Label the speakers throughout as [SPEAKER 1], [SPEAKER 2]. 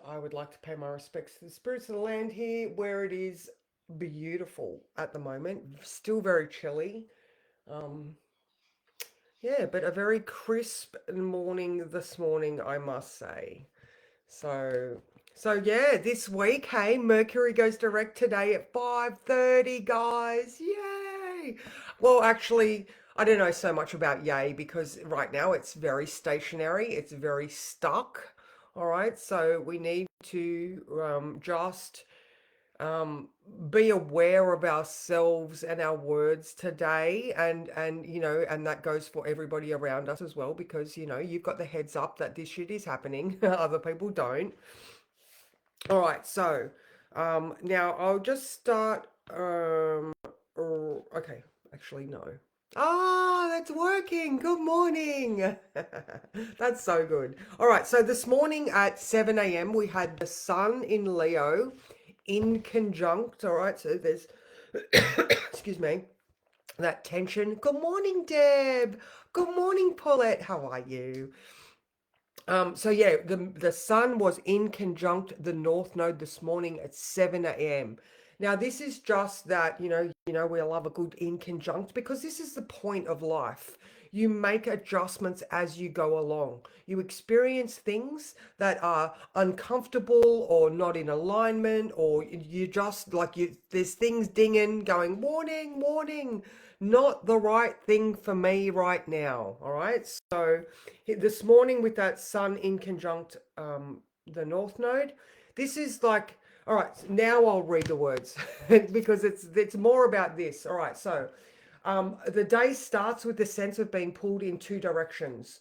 [SPEAKER 1] I would like to pay my respects to the spirits of the land here, where it is beautiful at the moment. Still very chilly. Um, yeah, but a very crisp morning this morning, I must say. So, so yeah, this week, hey, Mercury goes direct today at 5:30, guys. Yay! Well, actually, I don't know so much about yay because right now it's very stationary. It's very stuck. All right, so we need to just um, be aware of ourselves and our words today, and and that goes for everybody around us as well, because you've got the heads up that this shit is happening. Other people don't. All right, so now I'll just start. Okay, actually no. Ah, that's working. Good morning. That's so good. All right, so this morning at 7 a.m. we had the sun in Leo in conjunct. All right, so there's, excuse me, that tension. Good morning, Deb. Good morning, Paulette. How are you? So yeah, the sun was in conjunct the North Node this morning at 7 a.m. Now this is just that, we love a good in conjunct because this is the point of life. You make adjustments as you go along. You experience things that are uncomfortable or not in alignment, or you just like there's things dinging, going, warning, warning, not the right thing for me right now. All right. So this morning with that sun in conjunct the North Node, this is like, all right, now I'll read the words because it's more about this. All right, so the day starts with the sense of being pulled in two directions.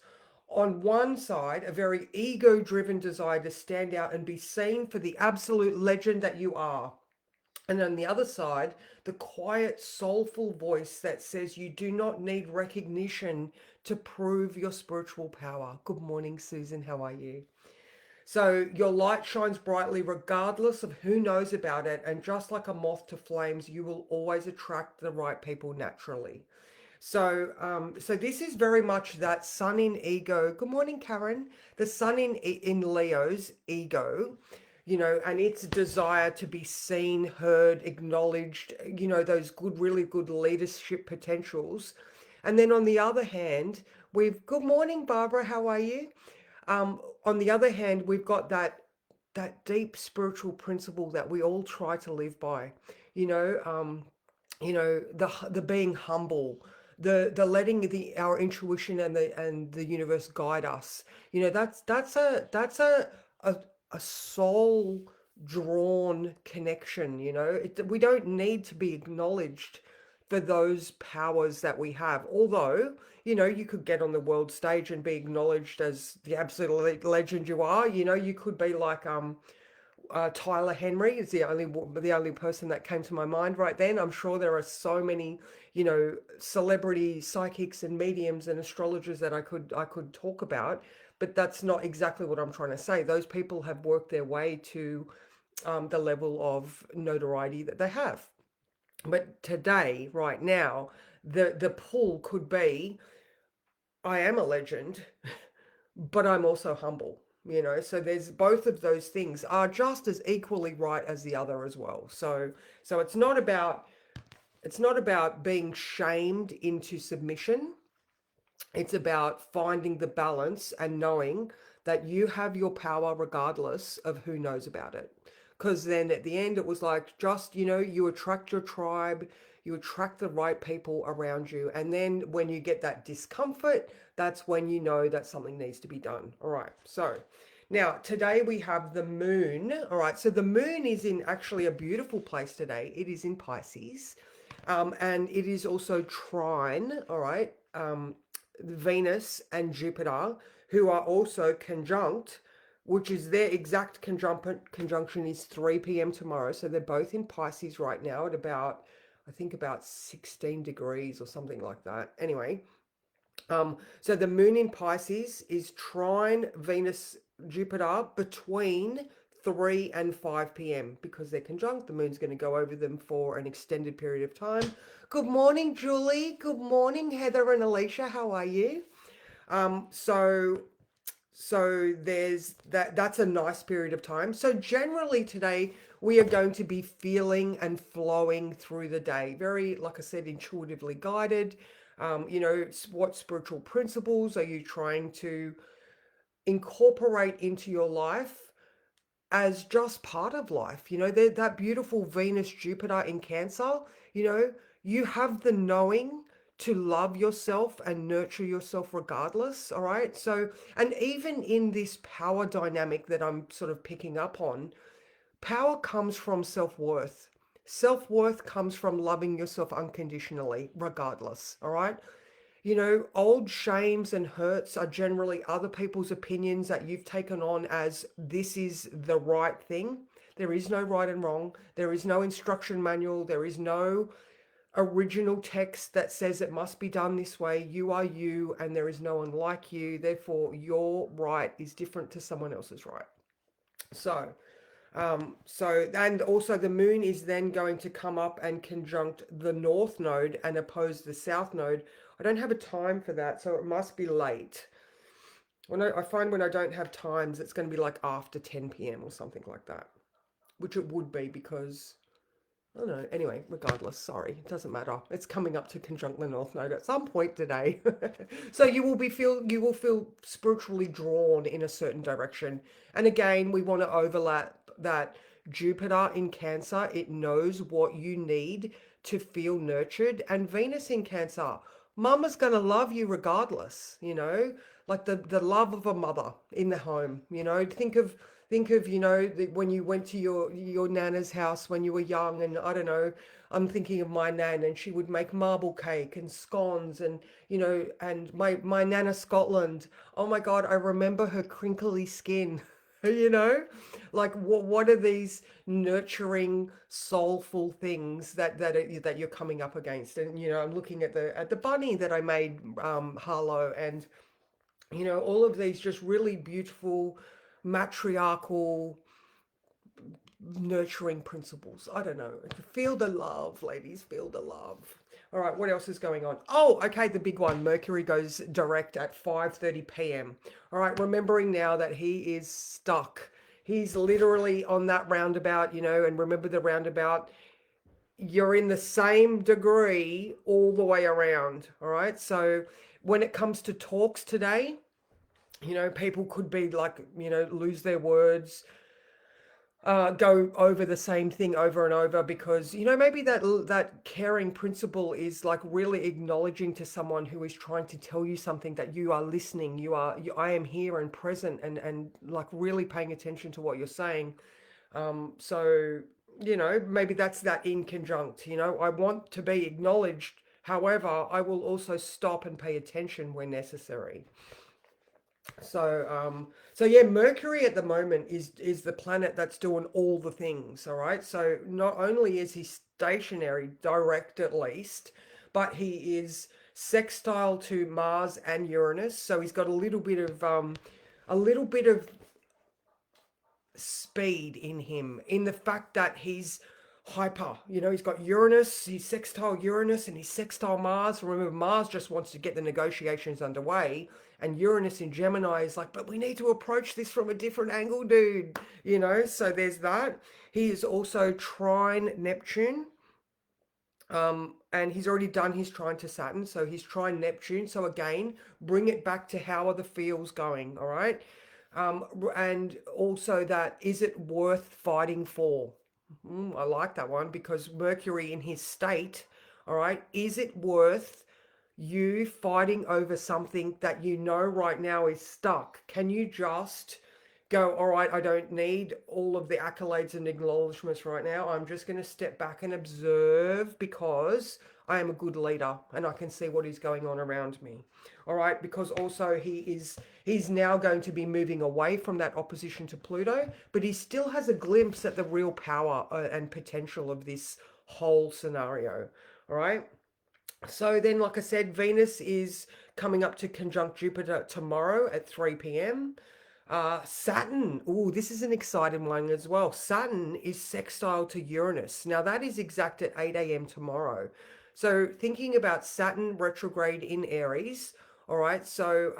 [SPEAKER 1] On one side, a very ego driven desire to stand out and be seen for the absolute legend that you are. And on the other side, the quiet, soulful voice that says you do not need recognition to prove your spiritual power. Good morning, Susan. How are you? So your light shines brightly regardless of who knows about it. And just like a moth to flames, you will always attract the right people naturally. So this is very much that sun in ego. Good morning, Karen. The sun in Leo's ego, and its desire to be seen, heard, acknowledged. Those good, really good leadership potentials. And then on the other hand, we've good morning, Barbara. How are you? On the other hand, we've got that deep spiritual principle that we all try to live by. You know, um, the being humble, the letting our intuition and the universe guide us. That's a a soul drawn connection. We don't need to be acknowledged for those powers that we have, although you could get on the world stage and be acknowledged as the absolute legend you are. You could be like Tyler Henry is the only person that came to my mind right then. I'm sure there are so many, celebrity psychics and mediums and astrologers that I could talk about, but that's not exactly what I'm trying to say. Those people have worked their way to the level of notoriety that they have. But today, right now, the pull could be, I am a legend, but I'm also humble. So there's both of those things are just as equally right as the other as well. So it's not about being shamed into submission. It's about finding the balance and knowing that you have your power regardless of who knows about it. Because then at the end, it was like, just, you attract your tribe, you attract the right people around you. And then when you get that discomfort, that's when you know that something needs to be done. All right. So now today we have the moon. All right. So the moon is in actually a beautiful place today. It is in Pisces. And it is also trine. All right. Venus and Jupiter, who are also conjunct, which is their exact conjunction is 3 p.m. tomorrow. So they're both in Pisces right now at about, I think about 16 degrees or something like that. Anyway, so the moon in Pisces is trine Venus Jupiter between 3 and 5 p.m. because they're conjunct. The moon's going to go over them for an extended period of time. Good morning, Julie. Good morning, Heather and Alicia. How are you? So So there's that's a nice period of time. So generally today we are going to be feeling and flowing through the day. Very, like I said, intuitively guided. What spiritual principles are you trying to incorporate into your life as just part of life? That beautiful Venus Jupiter in Cancer, you know, you have the knowing to love yourself and nurture yourself regardless. All right. So, and even in this power dynamic that I'm sort of picking up on, power comes from self-worth. Self-worth comes from loving yourself unconditionally, regardless. All right. Old shames and hurts are generally other people's opinions that you've taken on as this is the right thing. There is no right and wrong. There is no instruction manual. There is no original text that says it must be done this way. You are you, and there is no one like you. Therefore, your right is different to someone else's right. And also the moon is then going to come up and conjunct the north node and oppose the south node. I don't have a time for that, so it must be late. I find when I don't have times, it's going to be like after 10 p.m. or something like that, which it would be because I don't know. Anyway, regardless, sorry, it doesn't matter. It's coming up to conjunct the North Node at some point today. So you will feel spiritually drawn in a certain direction. And again, we want to overlap that Jupiter in Cancer, it knows what you need to feel nurtured. And Venus in Cancer, mama's gonna love you regardless, like the love of a mother in the home. Think of when you went to your nana's house when you were young, and I don't know, I'm thinking of my nan, and she would make marble cake and scones, and and my nana Scotland, oh my God, I remember her crinkly skin. you know like what are these nurturing soulful things that you're coming up against? And I'm looking at the bunny that I made, Harlow, and all of these just really beautiful matriarchal nurturing principles. I don't know. Feel the love, ladies. Feel the love. All right, what else is going on? Oh, okay, the big one. Mercury goes direct at 5:30 p.m. All right, remembering now that he is stuck. He's literally on that roundabout, and remember the roundabout, you're in the same degree all the way around. All right, so when it comes to talks today, people could be like, lose their words, go over the same thing over and over, because maybe that caring principle is like really acknowledging to someone who is trying to tell you something that you are listening. I am here and present, and like really paying attention to what you're saying. So maybe that's that in conjunct. I want to be acknowledged, however I will also stop and pay attention when necessary. So yeah, Mercury at the moment is the planet that's doing all the things. All right. So not only is he stationary, direct at least, but he is sextile to Mars and Uranus. So he's got a little bit of speed in him, in the fact that he's hyper. He's got Uranus, he's sextile Uranus, and he's sextile Mars. Remember, Mars just wants to get the negotiations underway, and Uranus in Gemini is like, but we need to approach this from a different angle, dude. So there's that. He is also trine Neptune. And he's already done his trine to Saturn, so he's trine Neptune. So again, bring it back to how are the feels going, all right? And also that, is it worth fighting for? I like that one, because Mercury in his state, all right, is it worth you fighting over something that right now is stuck? Can you just go, all right, I don't need all of the accolades and acknowledgements right now. I'm just going to step back and observe, because I am a good leader and I can see what is going on around me. All right, because also he's now going to be moving away from that opposition to Pluto, but he still has a glimpse at the real power and potential of this whole scenario. All right. So then, like I said, Venus is coming up to conjunct Jupiter tomorrow at 3 p.m. Saturn, oh, this is an exciting one as well. Saturn is sextile to Uranus. Now, that is exact at 8 a.m. tomorrow. So, thinking about Saturn retrograde in Aries, All right. So,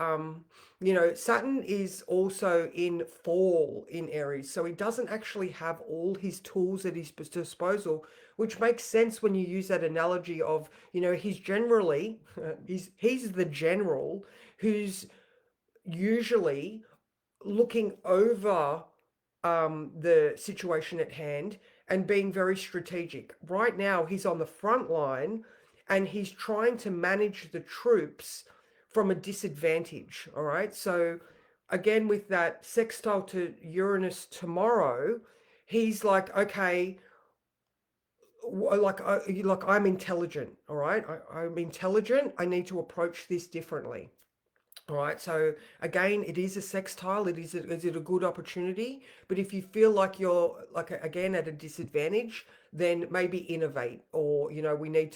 [SPEAKER 1] Saturn is also in fall in Aries. So he doesn't actually have all his tools at his disposal, which makes sense when you use that analogy of, he's generally, he's the general who's usually looking over the situation at hand and being very strategic. Right now, he's on the front line and he's trying to manage the troops from a disadvantage. All right. So, again, with that sextile to Uranus tomorrow, he's like, okay, like I'm intelligent. All right. I'm intelligent. I need to approach this differently. All right, so again, it is a sextile. Is it a good opportunity? But if you feel like you're like again at a disadvantage, then maybe innovate, or we need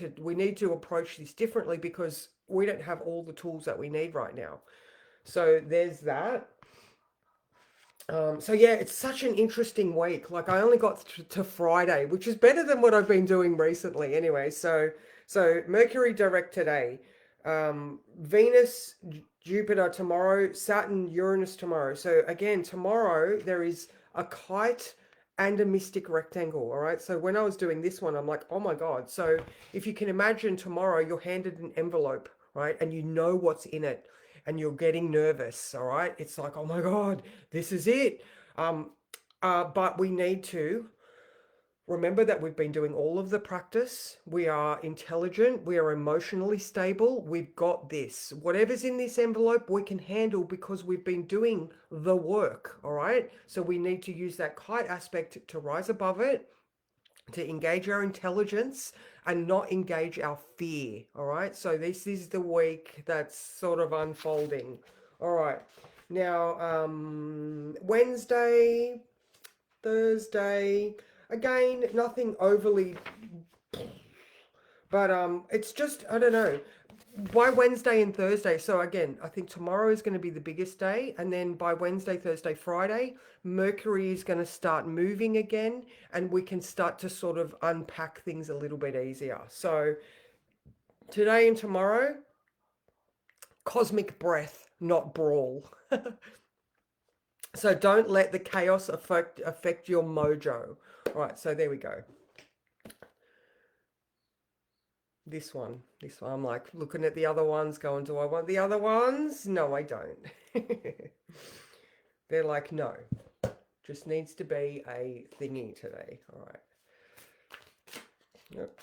[SPEAKER 1] to approach this differently because we don't have all the tools that we need right now. So there's that. So yeah, it's such an interesting week. Like I only got to Friday, which is better than what I've been doing recently. Anyway, so Mercury direct today, Venus, Jupiter tomorrow, Saturn, Uranus tomorrow. So again, tomorrow there is a kite and a mystic rectangle. All right. So when I was doing this one, I'm like, oh my God. So if you can imagine tomorrow, you're handed an envelope, right, and you know what's in it and you're getting nervous, all right? It's like, oh my God, this is it. Um, but we need to remember that we've been doing all of the practice. We are intelligent. We are emotionally stable. We've got this. Whatever's in this envelope, we can handle because we've been doing the work, all right? So we need to use that kite aspect to rise above it, to engage our intelligence and not engage our fear. All right. So this is the week that's sort of unfolding. All right. Now, Wednesday, Thursday, again, nothing overly, but it's just, I don't know. By Wednesday and Thursday, so again, I think tomorrow is going to be the biggest day, and then by Wednesday, Thursday, Friday, Mercury is going to start moving again, and we can start to sort of unpack things a little bit easier. So today and tomorrow, cosmic breath, not brawl. So don't let the chaos affect your mojo. All right, so there we go. This one. I'm like looking at the other ones, going, do I want the other ones? No, I don't. They're like, no, just needs to be a thingy today. All right. Yep.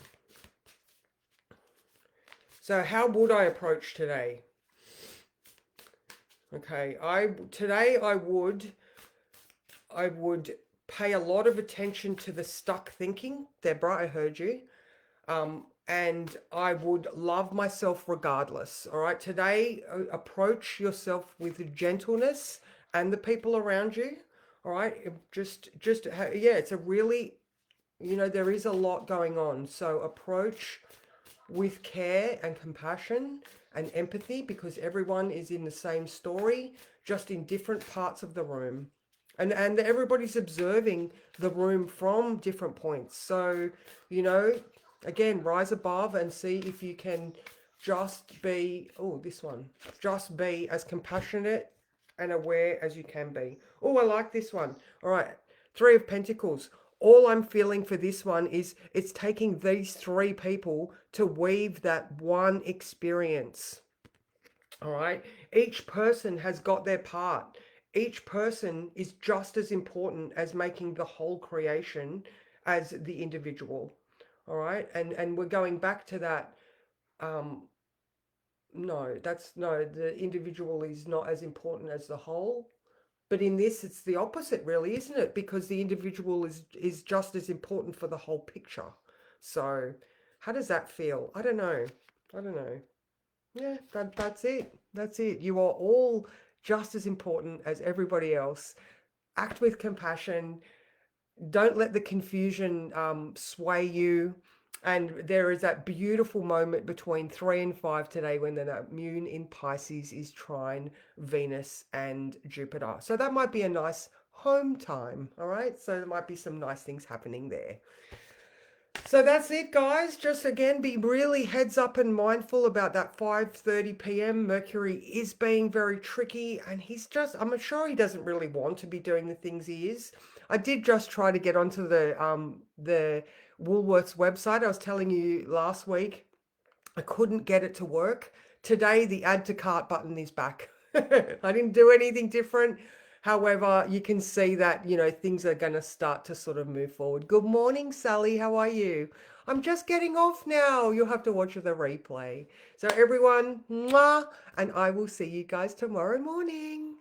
[SPEAKER 1] So how would I approach today? Okay, today I would pay a lot of attention to the stuck thinking. Deborah, I heard you. And I would love myself regardless. All right. Today, approach yourself with gentleness and the people around you. All right. Yeah, it's a really, there is a lot going on. So approach with care and compassion and empathy because everyone is in the same story, just in different parts of the room. And everybody's observing the room from different points. So, you know, again, rise above and see if you can just be, oh, this one, just be as compassionate and aware as you can be. Oh, I like this one. All right, Three of Pentacles. All I'm feeling for this one is it's taking these three people to weave that one experience. All right. Each person has got their part. Each person is just as important as making the whole creation as the individual. All right. And we're going back to that. Um, no, the individual is not as important as the whole. But in this, it's the opposite, really, isn't it? Because the individual is just as important for the whole picture. So, how does that feel? I don't know. I don't know. Yeah, that's it. That's it. You are all just as important as everybody else. Act with compassion. Don't let the confusion sway you. And there is that beautiful moment between 3 and 5 today when the moon in Pisces is trine Venus and Jupiter. So that might be a nice home time. All right. So there might be some nice things happening there. So that's it, guys. Just again, be really heads up and mindful about that 5:30 p.m. Mercury is being very tricky, and I'm sure he doesn't really want to be doing the things he is. I did just try to get onto the Woolworths website. I was telling you last week. I couldn't get it to work. Today, the add to cart button is back. I didn't do anything different. However, you can see that, things are going to start to sort of move forward. Good morning, Sally. How are you? I'm just getting off now. You'll have to watch the replay. So, everyone, mwah, and I will see you guys tomorrow morning.